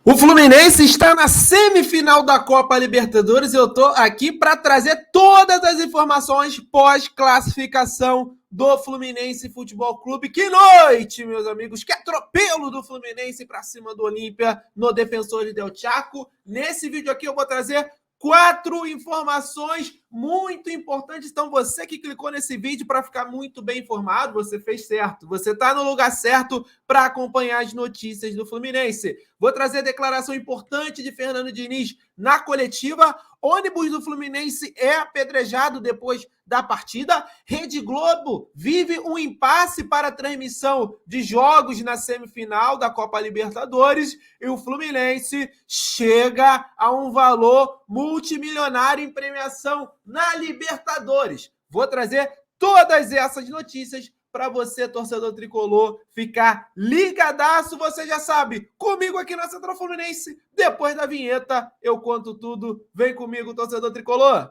O Fluminense está na semifinal da Copa Libertadores e eu estou aqui para trazer todas as informações pós-classificação do Fluminense Futebol Clube. Que noite, meus amigos! Que atropelo do Fluminense para cima do Olímpia no Defensores del Chaco. Nesse vídeo aqui eu vou trazer 4 informações muito importantes. Então, você que clicou nesse vídeo para ficar muito bem informado, você fez certo. Você está no lugar certo para acompanhar as notícias do Fluminense. Vou trazer declaração importante de Fernando Diniz na coletiva. Ônibus do Fluminense é apedrejado depois da partida. Rede Globo vive um impasse para a transmissão de jogos na semifinal da Copa Libertadores. E o Fluminense chega a um valor multimilionário em premiação na Libertadores. Vou trazer todas essas notícias para você, torcedor tricolor, ficar ligadaço. Você já sabe, comigo aqui na Central Fluminense, depois da vinheta, eu conto tudo. Vem comigo, torcedor tricolor.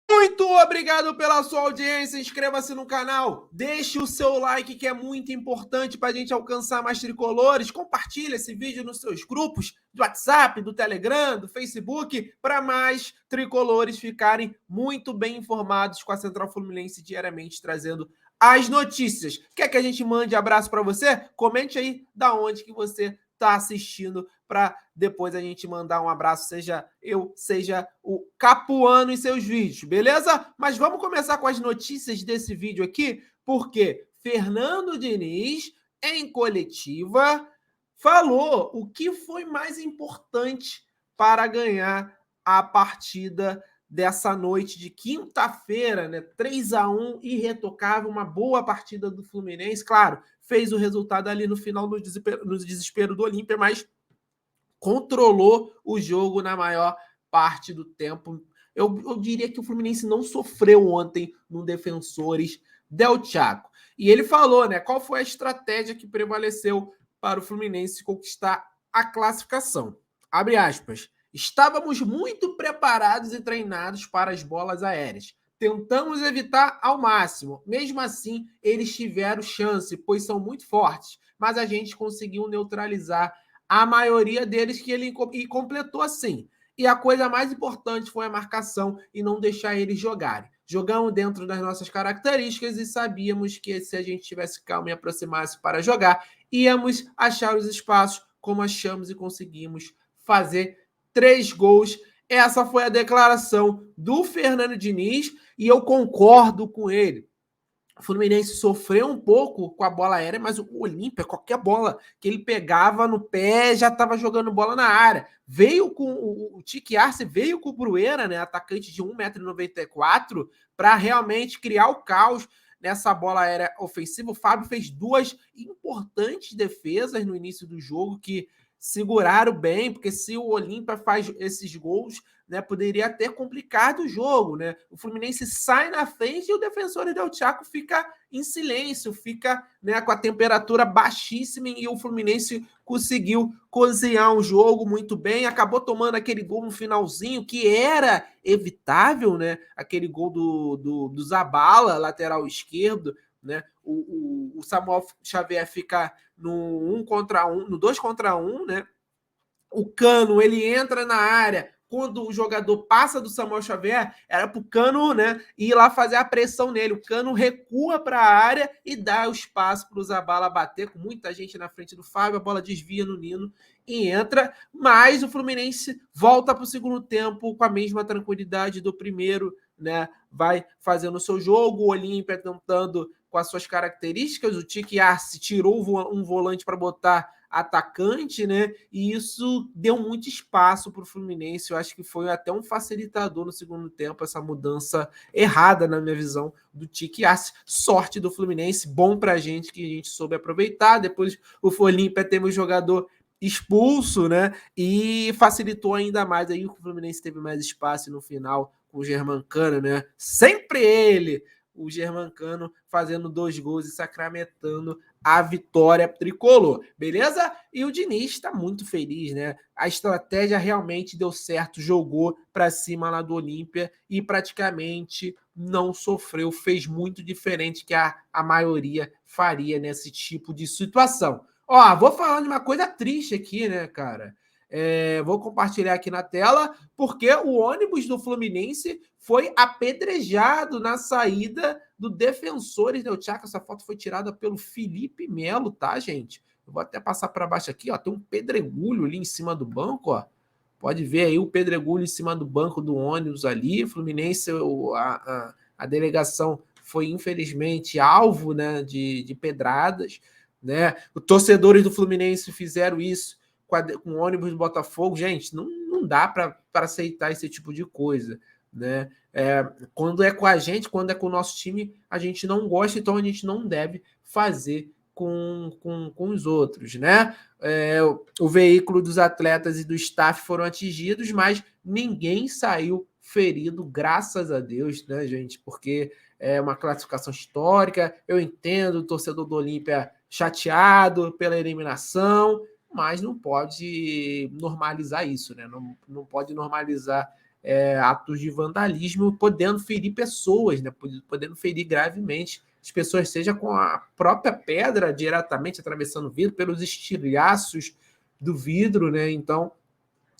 Muito obrigado pela sua audiência, inscreva-se no canal, deixe o seu like que é muito importante para a gente alcançar mais tricolores, compartilhe esse vídeo nos seus grupos do WhatsApp, do Telegram, do Facebook, para mais tricolores ficarem muito bem informados com a Central Fluminense diariamente, trazendo as notícias. Quer que a gente mande abraço para você? Comente aí da onde que você está assistindo para depois a gente mandar um abraço, seja eu, seja o Capuano em seus vídeos, beleza? Mas vamos começar com as notícias desse vídeo aqui, porque Fernando Diniz, em coletiva, falou o que foi mais importante para ganhar a partida dessa noite de quinta-feira, né? 3-1, irretocável, uma boa partida do Fluminense, claro, fez o resultado ali no final no desespero do Olímpia, mas controlou o jogo na maior parte do tempo. Eu diria que o Fluminense não sofreu ontem no Defensores del Chaco. E ele falou, né, qual foi a estratégia que prevaleceu para o Fluminense conquistar a classificação. Abre aspas. Estávamos muito preparados e treinados para as bolas aéreas. Tentamos evitar ao máximo. Mesmo assim, eles tiveram chance, pois são muito fortes. Mas a gente conseguiu neutralizar a maioria deles que ele completou assim. E a coisa mais importante foi a marcação e não deixar eles jogarem. Jogamos dentro das nossas características e sabíamos que se a gente tivesse calma e aproximasse para jogar, íamos achar os espaços como achamos e conseguimos fazer 3 gols. Essa foi a declaração do Fernando Diniz e eu concordo com ele. O Fluminense sofreu um pouco com a bola aérea, mas o Olímpia, qualquer bola que ele pegava no pé, já estava jogando bola na área. Veio com o Tique Arce, veio com o Bruera, né, atacante de 1,94 m, para realmente criar o caos nessa bola aérea ofensiva. O Fábio fez 2 importantes defesas no início do jogo que seguraram bem, porque se o Olímpia faz esses gols, né, poderia ter complicado o jogo, né? O Fluminense sai na frente e o Defensores del Chaco fica em silêncio, fica, né, com a temperatura baixíssima e o Fluminense conseguiu cozinhar um jogo muito bem, acabou tomando aquele gol no finalzinho que era evitável, né? Aquele gol do Zabala, lateral esquerdo, né? O Samuel Xavier fica no 1 contra 1, no 2 contra 1, né? O Cano, ele entra na área, quando o jogador passa do Samuel Xavier, era para o Cano, né, ir lá fazer a pressão nele. O Cano recua para a área e dá o espaço para o Zabala bater, com muita gente na frente do Fábio, a bola desvia no Nino e entra, mas o Fluminense volta para o segundo tempo com a mesma tranquilidade do primeiro, né, vai fazendo o seu jogo, o Olímpia tentando com as suas características, o Tique Arce tirou um volante para botar atacante, né? E isso deu muito espaço para o Fluminense. Eu acho que foi até um facilitador no segundo tempo, essa mudança errada, na minha visão, do Tique Arce. Sorte do Fluminense, bom para a gente, que a gente soube aproveitar. Depois o Olímpia teve um jogador expulso, né? E facilitou ainda mais. Aí o Fluminense teve mais espaço no final com o Germancano, né? Sempre ele, o Germancano, fazendo 2 gols e sacramentando a vitória tricolor, beleza? E o Diniz está muito feliz, né? A estratégia realmente deu certo, jogou para cima lá do Olímpia e praticamente não sofreu, fez muito diferente que a maioria faria nesse tipo de situação. Ó, vou falar de uma coisa triste aqui, né, cara? Vou compartilhar aqui na tela, porque o ônibus do Fluminense foi apedrejado na saída do Defensores del Chaco. Essa foto foi tirada pelo Felipe Melo, tá, gente? Eu vou até passar para baixo aqui, ó. Tem um pedregulho ali em cima do banco, ó. Pode ver aí o pedregulho em cima do banco do ônibus ali. Fluminense, a delegação foi infelizmente alvo, né, de pedradas, né? Os torcedores do Fluminense fizeram isso com o ônibus do Botafogo. Gente, não dá para aceitar esse tipo de coisa, né? Quando é com a gente, quando é com o nosso time, a gente não gosta, então a gente não deve fazer com os outros, né? O veículo dos atletas e do staff foram atingidos, mas ninguém saiu ferido, graças a Deus, né, gente? Porque é uma classificação histórica. Eu entendo o torcedor do Olímpia chateado pela eliminação, mas não pode normalizar isso, né? Não pode normalizar atos de vandalismo, podendo ferir pessoas, né? Podendo ferir gravemente as pessoas, seja com a própria pedra diretamente atravessando o vidro, pelos estilhaços do vidro, né? Então,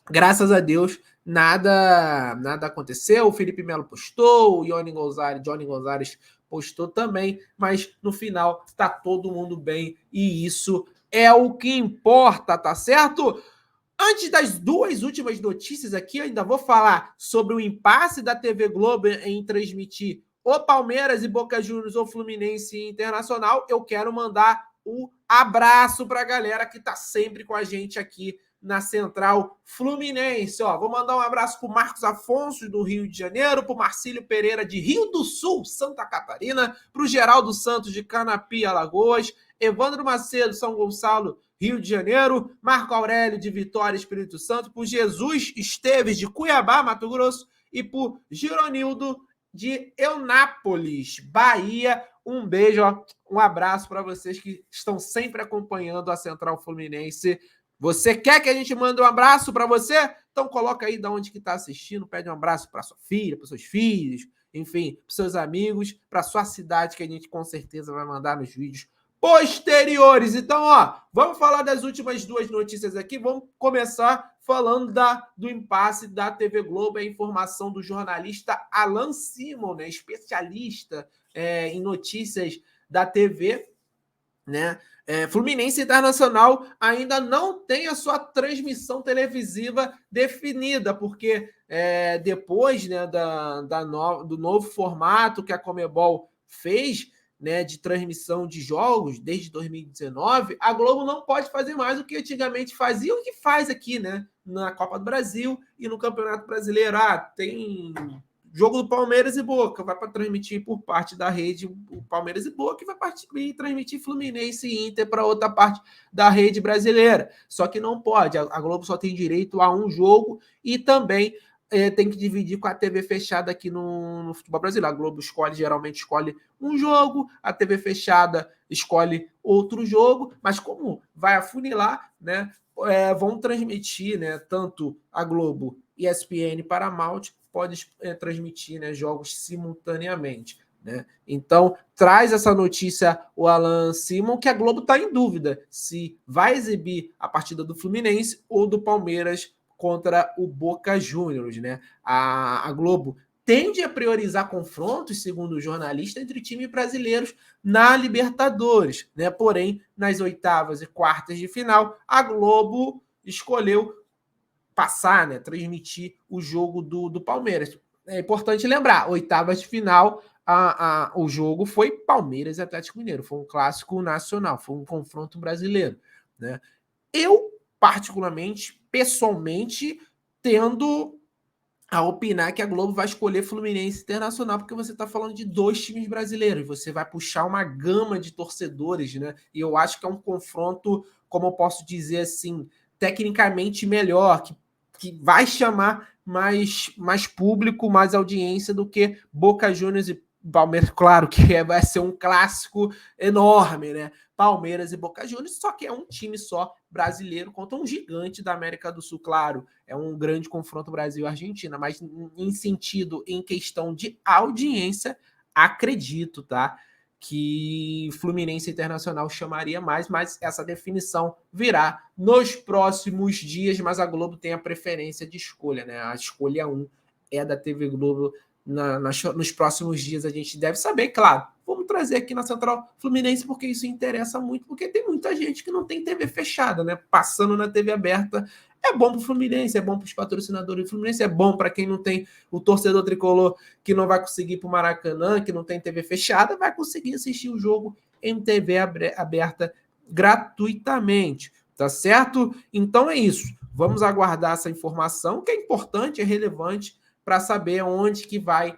graças a Deus, nada aconteceu. O Felipe Melo postou, o Johnny Gonzalez postou também, mas no final tá todo mundo bem e isso é o que importa, tá certo? Antes das duas últimas notícias aqui, eu ainda vou falar sobre o impasse da TV Globo em transmitir o Palmeiras e Boca Juniors ou Fluminense Internacional. Eu quero mandar um abraço para a galera que está sempre com a gente aqui na Central Fluminense. Ó, vou mandar um abraço para o Marcos Afonso, do Rio de Janeiro, para o Marcílio Pereira, de Rio do Sul, Santa Catarina, para o Geraldo Santos, de Canapi, Alagoas, Evandro Macedo, São Gonçalo, Rio de Janeiro, Marco Aurélio, de Vitória, Espírito Santo, por Jesus Esteves, de Cuiabá, Mato Grosso, e por Gironildo, de Eunápolis, Bahia. Um beijo, ó, um abraço para vocês que estão sempre acompanhando a Central Fluminense. Você quer que a gente mande um abraço para você? Então coloca aí de onde que está assistindo, pede um abraço para sua filha, para seus filhos, enfim, para seus amigos, para sua cidade, que a gente com certeza vai mandar nos vídeos posteriores. Então, ó, vamos falar das últimas duas notícias aqui. Vamos começar falando do impasse da TV Globo, a informação do jornalista Alan Simon, né, especialista em notícias da TV, né? Fluminense Internacional ainda não tem a sua transmissão televisiva definida, porque depois, né, do novo formato que a Conmebol fez, né, de transmissão de jogos desde 2019, a Globo não pode fazer mais o que antigamente fazia, o que faz aqui, né, na Copa do Brasil e no Campeonato Brasileiro. Tem jogo do Palmeiras e Boca, vai para transmitir por parte da rede o Palmeiras e Boca, e vai transmitir Fluminense e Inter para outra parte da rede brasileira. Só que não pode, a Globo só tem direito a um jogo e também tem que dividir com a TV fechada aqui no futebol brasileiro. A Globo geralmente escolhe um jogo, a TV fechada escolhe outro jogo, mas como vai afunilar, né, vão transmitir, né, tanto a Globo, ESPN, Paramount, pode transmitir, né, jogos simultaneamente, né? Então, traz essa notícia o Alan Simon, que a Globo está em dúvida se vai exibir a partida do Fluminense ou do Palmeiras contra o Boca Juniors, né? A Globo tende a priorizar confrontos, segundo o jornalista, entre times brasileiros na Libertadores, né? Porém, nas oitavas e quartas de final, a Globo escolheu passar, né, transmitir o jogo do Palmeiras. É importante lembrar, oitavas de final, o jogo foi Palmeiras e Atlético Mineiro, foi um clássico nacional, foi um confronto brasileiro, né? Eu, particularmente, pessoalmente, tendo a opinar que a Globo vai escolher Fluminense Internacional, porque você está falando de dois times brasileiros, você vai puxar uma gama de torcedores, né? E eu acho que é um confronto, como eu posso dizer assim, tecnicamente melhor, que vai chamar mais público, mais audiência do que Boca Juniors Palmeiras, claro que vai ser um clássico enorme, né? Palmeiras e Boca Juniors, só que é um time só brasileiro contra um gigante da América do Sul, claro. É um grande confronto Brasil-Argentina, mas em sentido, em questão de audiência, acredito, tá? Que Fluminense Internacional chamaria mais, mas essa definição virá nos próximos dias, mas a Globo tem a preferência de escolha, né? A escolha 1 é da TV Globo. Nos próximos dias a gente deve saber, claro. Vamos trazer aqui na Central Fluminense, porque isso interessa muito, porque tem muita gente que não tem TV fechada, né? Passando na TV aberta. É bom para o Fluminense, é bom para os patrocinadores do Fluminense, é bom para quem não tem o torcedor tricolor que não vai conseguir ir para o Maracanã, que não tem TV fechada, vai conseguir assistir o jogo em TV aberta gratuitamente, tá certo? Então é isso. Vamos aguardar essa informação, que é importante, é relevante, para saber onde que vai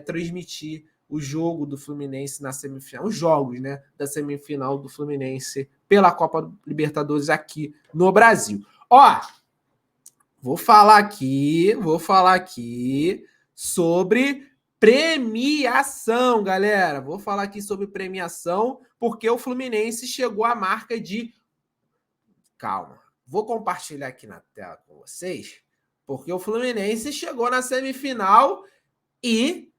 transmitir o jogo do Fluminense na semifinal, os jogos, né, da semifinal do Fluminense pela Copa Libertadores aqui no Brasil. Ó, vou falar aqui sobre premiação, galera. Vou falar aqui sobre premiação, porque o Fluminense chegou à marca de... Calma, vou compartilhar aqui na tela com vocês, porque o Fluminense chegou na semifinal e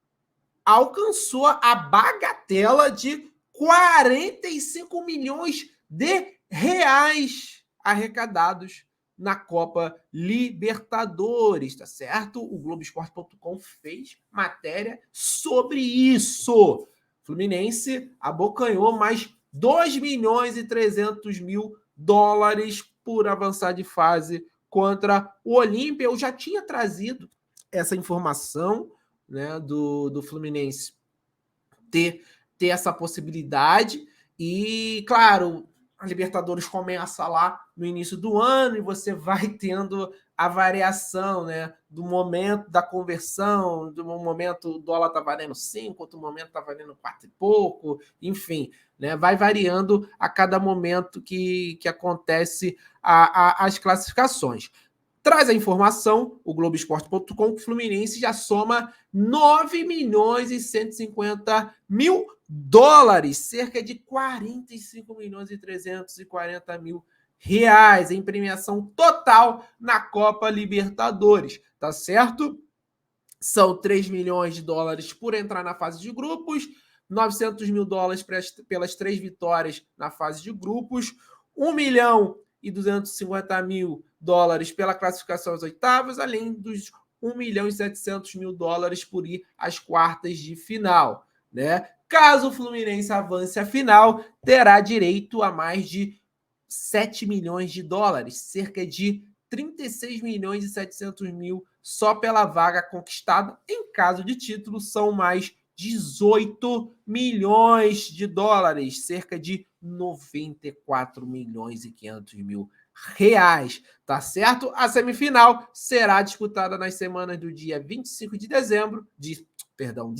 alcançou a bagatela de 45 milhões de reais arrecadados na Copa Libertadores, tá certo? O Globoesporte.com fez matéria sobre isso. Fluminense abocanhou mais 2 milhões e 300 mil dólares por avançar de fase contra o Olímpia. Eu já tinha trazido essa informação, né, do Fluminense ter essa possibilidade. E, claro, a Libertadores começa lá no início do ano e você vai tendo a variação, né, do momento da conversão, do momento o dólar tá valendo 5, outro momento tá valendo 4 e pouco, enfim, né, vai variando a cada momento que acontece as classificações. Traz a informação, o Globoesporte.com, que o Fluminense já soma 9 milhões e 150 mil dólares, cerca de 45 milhões e 340 mil reais em premiação total na Copa Libertadores, tá certo? São 3 milhões de dólares por entrar na fase de grupos, 900 mil dólares pelas 3 vitórias na fase de grupos, 1 milhão e 250 mil dólares pela classificação às oitavas, além dos 1 milhão e 700 mil dólares por ir às quartas de final, né? Caso o Fluminense avance à final, terá direito a mais de 7 milhões de dólares, cerca de 36 milhões e 700 mil só pela vaga conquistada. Em caso de título, são mais 18 milhões de dólares, cerca de 94 milhões e 500 mil reais, tá certo? A semifinal será disputada nas semanas do dia 25 de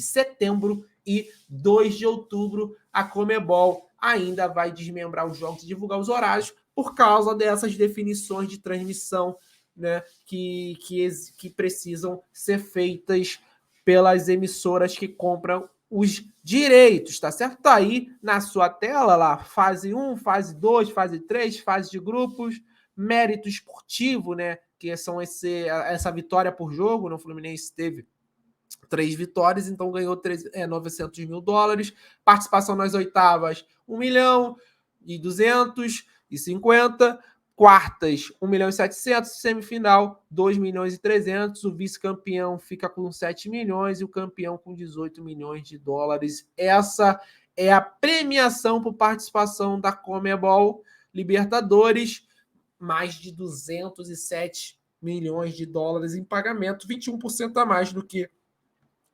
setembro e 2 de outubro. A Conmebol ainda vai desmembrar os jogos e divulgar os horários por causa dessas definições de transmissão, né, que precisam ser feitas pelas emissoras que compram os direitos, tá certo? Tá aí na sua tela lá, fase 1, fase 2, fase 3, fase de grupos, mérito esportivo, né, que são essa vitória por jogo, no Fluminense teve 3 vitórias, então ganhou 900 mil dólares, participação nas oitavas, 1 milhão e 250, quartas, 1 milhão e 700, semifinal, 2 milhões e 300, o vice-campeão fica com 7 milhões e o campeão com 18 milhões de dólares. Essa é a premiação por participação da Conmebol Libertadores, mais de 207 milhões de dólares em pagamento, 21% a mais do que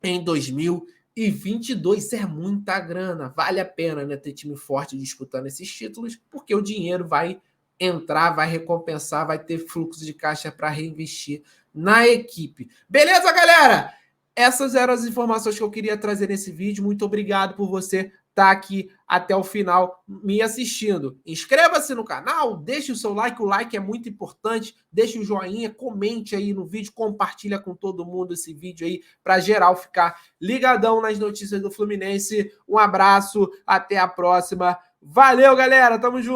em 2022. É muita grana, vale a pena, né, ter time forte disputando esses títulos, porque o dinheiro vai entrar, vai recompensar, vai ter fluxo de caixa para reinvestir na equipe. Beleza, galera? Essas eram as informações que eu queria trazer nesse vídeo. Muito obrigado por você tá aqui até o final me assistindo. Inscreva-se no canal, deixe o seu like, o like é muito importante, deixe o joinha, comente aí no vídeo, compartilha com todo mundo esse vídeo aí, para geral ficar ligadão nas notícias do Fluminense. Um abraço, até a próxima. Valeu, galera, tamo junto!